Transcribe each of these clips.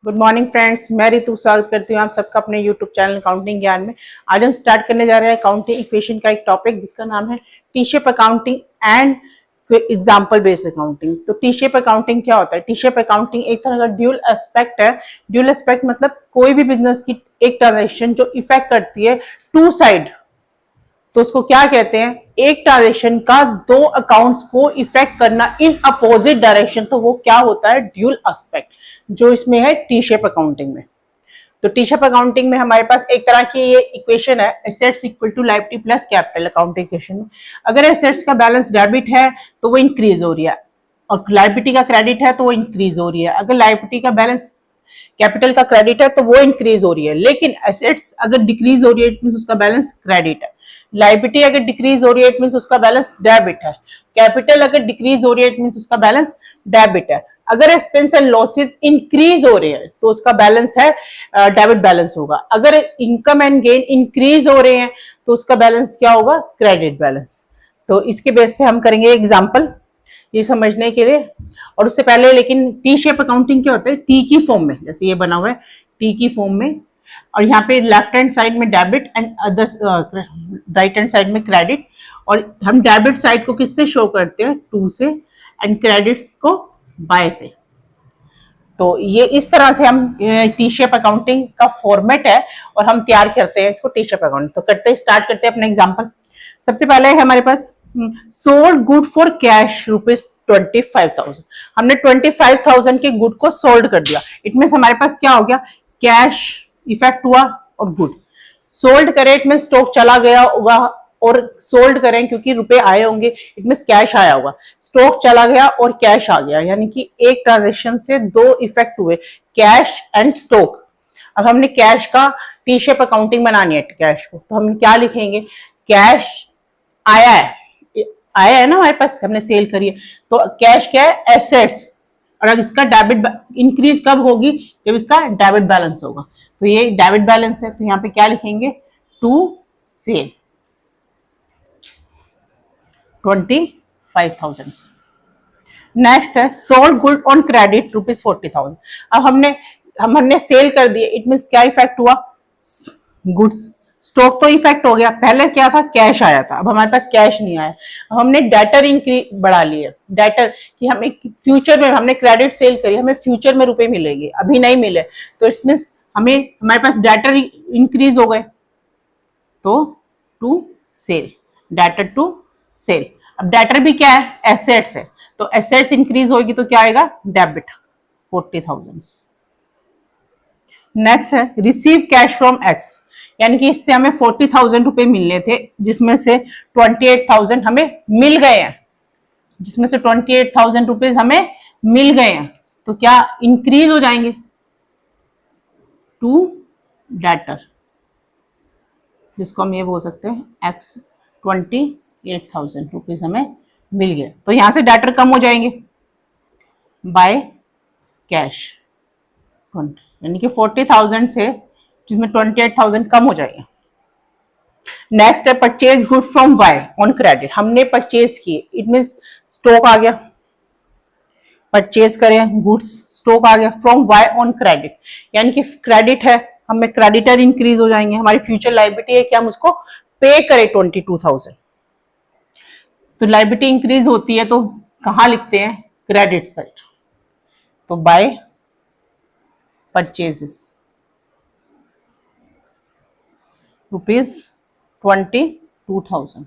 Good morning friends, मैं रितु स्वागत करती हूँ आप सबका अपने यूट्यूब चैनल अकाउंटिंग ज्ञान में। आज हम स्टार्ट करने जा रहे हैं अकाउंटिंग इक्वेशन का एक टॉपिक जिसका नाम है T shape accounting and example based accounting. तो टी शेप अकाउंटिंग क्या होता है? टी शेप अकाउंटिंग एक तरह का ड्यूल एस्पेक्ट है। ड्यूल एस्पेक्ट मतलब कोई भी बिजनेस की एक ट्रांजेक्शन जो इफेक्ट करती है टू साइड, तो उसको क्या कहते हैं? एक ट्रांजेक्शन का दो अकाउंट्स को इफेक्ट करना इन अपोजिट डायरेक्शन, तो वो क्या होता है? ड्यूल एस्पेक्ट, जो इसमें है टी शेप अकाउंटिंग में। तो टी शेप अकाउंटिंग में हमारे पास एक तरह की ये इक्वेशन है, assets equal to liability plus capital accounting equation में। अगर एसेट्स का बैलेंस डेबिट है तो वो इंक्रीज हो रही है, और लायबिलिटी का क्रेडिट है तो वो इंक्रीज हो रही है। अगर लायबिलिटी का बैलेंस कैपिटल का क्रेडिट है तो वो इंक्रीज हो रही है, लेकिन एसेट्स अगर डिक्रीज हो रही है इट मींस उसका बैलेंस क्रेडिट है। लायबिलिटी अगर डिक्रीज हो रही है इट मींस उसका बैलेंस डेबिट है। कैपिटल अगर डिक्रीज हो रही है इट मींस उसका बैलेंस डेबिट है। अगर एक्सपेंस एंड लॉसेस इंक्रीज हो रहे हैं तो उसका बैलेंस है डेबिट बैलेंस होगा। अगर इनकम एंड गेन इंक्रीज हो रहे हैं तो उसका बैलेंस क्या होगा? Credit balance. तो इसके बेस पे हम करेंगे एग्जांपल ये समझने के लिए। और उससे पहले लेकिन टी शेप अकाउंटिंग क्या होता है? टी की फॉर्म में, जैसे ये बना हुआ है टी की फॉर्म में, और यहाँ पे लेफ्ट हैंड साइड में debit and other right hand side में क्रेडिट। और हम डेबिट साइड को किससे शो करते हैं? टू से, एंड क्रेडिट को बाय से। तो ये इस तरह से हम टी शेप अकाउंटिंग का फॉर्मेट है और हम तैयार करते हैं इसको टी शेप अकाउंटिंग। तो स्टार्ट करते हैं अपना एग्जांपल। सबसे पहले है हमारे पास सोल्ड गुड फॉर कैश ₹25,000। हमने 25,000 के गुड को सोल्ड कर दिया। इट मीन हमारे पास क्या हो गया? कैश इफेक्ट हुआ और गुड सोल्ड करें इट मीन स्टॉक चला गया होगा, और सोल्ड करें क्योंकि रुपए आए होंगे इट मीन कैश आया होगा। स्टॉक चला गया और कैश आ गया, यानी कि एक ट्रांजेक्शन से दो इफेक्ट हुए, कैश एंड स्टॉक। अब हमने कैश का टी शेप अकाउंटिंग बनानी है कैश को, तो हम क्या लिखेंगे? कैश आया है ना हमारे पास, हमने सेल करी है, तो कैश क्या है? एसेट्स। और अब इसका डेबिट इंक्रीज कब होगी? जब इसका डेबिट बैलेंस होगा। तो ये डेबिट बैलेंस है, तो यहाँ पे क्या लिखेंगे? To sale 25,000। नेक्स्ट है सोल्ड गुड ऑन क्रेडिट ₹40,000। अब हमने सेल कर दिए, इट मीन क्या इफेक्ट हुआ? गुड्स स्टॉक तो इफेक्ट हो गया। पहले क्या था? कैश आया था, अब हमारे पास कैश नहीं आया। अब हमने डेटर इंक्रीज बढ़ा लिए, डेटर कि हमें फ्यूचर में, हमने क्रेडिट सेल करी, हमें फ्यूचर में रुपए मिलेंगे, अभी नहीं मिले, तो इट मीन हमारे पास डेटर इंक्रीज हो गए, तो to sale, debtor to sale. अब डेटर भी क्या है? एसेट्स है, तो एसेट्स इंक्रीज होगी तो क्या आएगा? डेबिट 40,000। नेक्स्ट है रिसीव कैश फ्रॉम एक्स, यानी कि इससे हमें 40,000 रुपए मिलने थे, जिसमें से 28,000 हमें मिल गए हैं, जिसमें से 28,000 रुपीज हमें मिल गए हैं, तो क्या इंक्रीज हो जाएंगे? टू डेटर, जिसको हम ये बोल सकते हैं एक्स 28,000 रुपीज हमें मिल गए, तो यहां से डेटर कम हो जाएंगे बाय कैश 20, यानी कि 40,000 से जिसमें 28,000 कम हो जाएगा। नेक्स्ट है purchase good from Y on credit. हमने परचेज किए, इट मीन स्टॉक आ गया, परचेज करें गुड्स, स्टॉक आ गया, फ्रॉम वाई ऑन क्रेडिट, यानी कि क्रेडिट है, हमें क्रेडिटर इंक्रीज हो जाएंगे। हमारी फ्यूचर लायबिलिटी है कि हम उसको पे करें 22,000। तो लायबिलिटी इंक्रीज होती है तो कहां लिखते हैं? क्रेडिट साइड, तो बाय परचेजेस ₹22,000।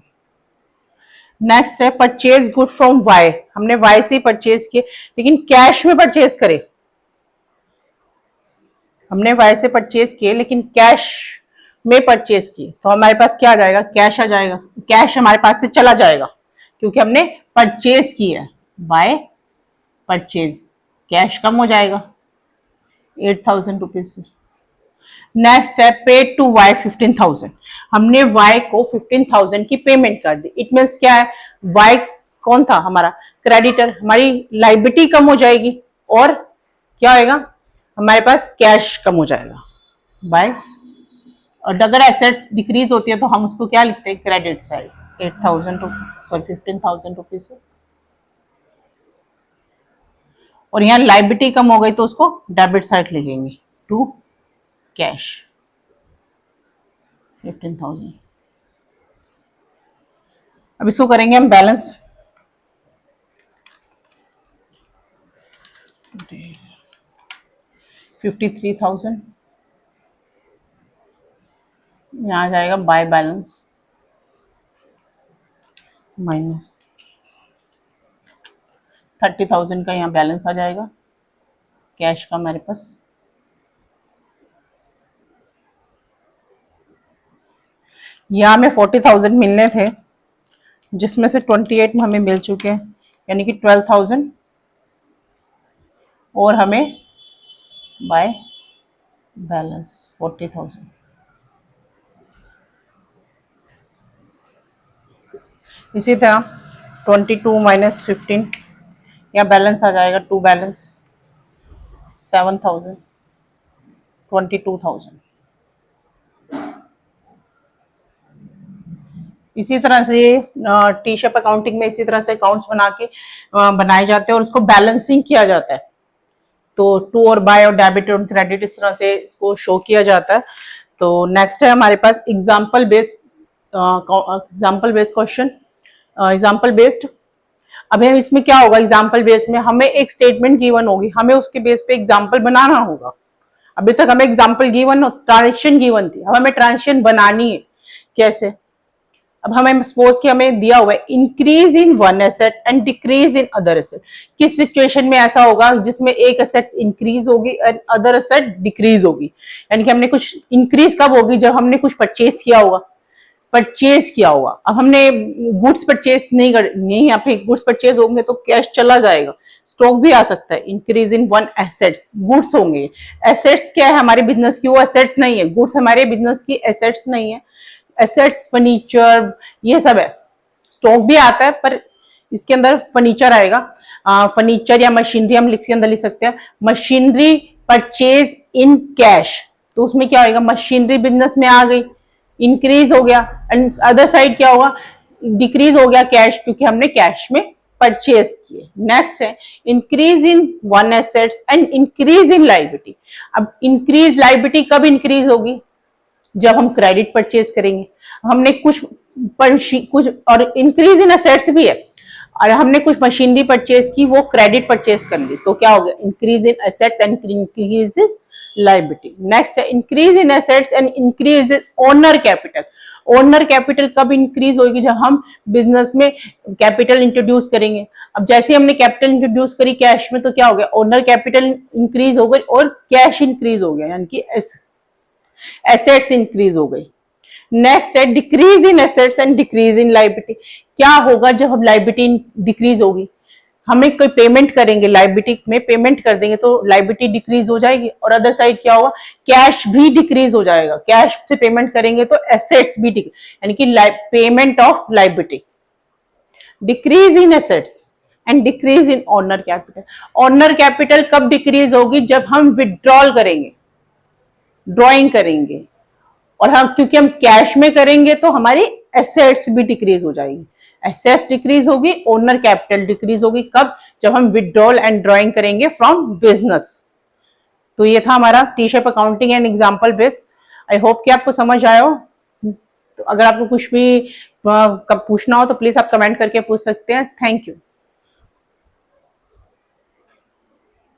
नेक्स्ट है परचेज गुड फ्रॉम वाई। हमने वाई से परचेज किए, लेकिन कैश में परचेज करे, हमने वाई से परचेज किए लेकिन कैश में परचेज किए, तो हमारे पास क्या आ जाएगा? कैश आ जाएगा। कैश हमारे पास से चला जाएगा क्योंकि हमने परचेज किया है, बाय परचेज, कैश कम हो जाएगा 8,000 रुपीज से। नेक्स्ट है पेड टू वाई 15,000। हमने वाई को 15,000 की पेमेंट कर दी, इट मीन्स क्या है? वाई कौन था? हमारा क्रेडिटर, हमारी लायबिलिटी कम हो जाएगी और क्या होएगा? हमारे पास कैश कम हो जाएगा बाय। और अगर एसेट्स डिक्रीज होती है तो हम उसको क्या लिखते हैं? क्रेडिट साइड 15,000 रुपीज से। और यहाँ लाइबिलिटी कम हो गई तो उसको डेबिट साइड लिखेंगे, टू कैश 15,000। अब इसको करेंगे हम बैलेंस। $53,000 यहाँ आ जाएगा बाय बैलेंस माइनस 30,000 का यहाँ बैलेंस आ जाएगा कैश का मेरे पास। यहाँ में 40,000 मिलने थे जिसमें से 28 में हमें मिल चुके हैं, यानी कि 12,000 और हमें बाय बैलेंस 40,000। इसी तरह 22 माइनस 15 यहाँ बैलेंस आ जाएगा, टू बैलेंस 7,000 22,000। इसी तरह से टी शेप अकाउंटिंग में इसी तरह से अकाउंट्स बनाए जाते हैं और उसको बैलेंसिंग किया जाता है। तो टू और बाय और डेबिट और क्रेडिट इस तरह से इसको शो किया जाता है। तो नेक्स्ट है हमारे पास example based question, example based. अब इसमें क्या होगा, एग्जाम्पल बेस्ड में हमें एक स्टेटमेंट गिवन होगी, हमें उसके बेस पे एग्जाम्पल बनाना होगा। अभी तक हमें एग्जाम्पल गिवन, ट्रांजेक्शन गिवन थी, अब हमें ट्रांजेक्शन बनानी है। कैसे? अब हमें सपोज कि हमें दिया हुआ है increase in one asset and decrease in other asset. किस सिचुएशन में ऐसा होगा जिसमें एक एसेट इंक्रीज होगी एंड अदर एसेट डिक्रीज होगी? यानी कि हमने कुछ इंक्रीज कब होगी, जब हमने कुछ परचेज किया होगा। अब हमने गुड्स परचेज नहीं यहाँ पे गुड्स परचेज होंगे तो कैश चला जाएगा, स्टॉक भी आ सकता है। Increase in one assets, goods होंगे। एसेट्स क्या है हमारे बिजनेस की? वो एसेट्स नहीं है। गुड्स हमारे बिजनेस की एसेट्स नहीं है। एसेट्स फर्नीचर ये सब है। स्टॉक भी आता है पर इसके अंदर फर्नीचर आएगा। फर्नीचर या मशीनरी हम इसके अंदर लिख सकते हैं, मशीनरी परचेज इन कैश। तो उसमें क्या होगा, मशीनरी बिजनेस में आ गई, इंक्रीज हो गया। एंड अदर साइड क्या होगा, डिक्रीज हो गया कैश, क्योंकि हमने कैश में परचेज किए। नेक्स्ट है increase in one assets and increase in liability. अब इंक्रीज लायबिलिटी कब इंक्रीज होगी? जब हम क्रेडिट परचेज करेंगे। हमने कुछ और इंक्रीज इन एसेट्स भी है, और हमने कुछ मशीनरी परचेज की, वो क्रेडिट परचेज कर ली, तो क्या हो गया, increase in assets and increase liability. Next है increase in assets and increase owner capital. Owner capital कब इंक्रीज होगी? जब हम बिजनेस में कैपिटल इंट्रोड्यूस करेंगे। अब जैसे हमने कैपिटल इंट्रोड्यूस करी कैश में, तो क्या हो गया, ओनर कैपिटल इंक्रीज हो गई और कैश इंक्रीज हो गया, यानी कि एसेट्स इंक्रीज हो गई। नेक्स्ट है decrease in assets and decrease in liability. क्या होगा जब हम लायबिलिटी डिक्रीज होगी? हमें कोई पेमेंट करेंगे, लायबिलिटी में पेमेंट कर देंगे तो लायबिलिटी डिक्रीज हो जाएगी, और अदर साइड क्या होगा, कैश भी डिक्रीज हो जाएगा। कैश से पेमेंट करेंगे तो एसेट्स भी यानी कि payment of liability. Decrease in assets and decrease in owner capital. Owner capital कब डिक्रीज होगी? जब हम विड्रॉल करेंगे, ड्रॉइंग करेंगे, और हम क्योंकि हम कैश में करेंगे तो हमारी एसेट्स भी डिक्रीज हो जाएगी। एसेट्स डिक्रीज होगी, ओनर कैपिटल डिक्रीज होगी। कब? जब हम विड्रॉल एंड ड्रॉइंग करेंगे फ्रॉम बिजनेस। तो ये था हमारा T shape accounting and example based. I hope कि आपको समझ आया हो। तो अगर आपको कुछ भी पूछना हो तो प्लीज आप कमेंट करके पूछ सकते हैं। Thank you.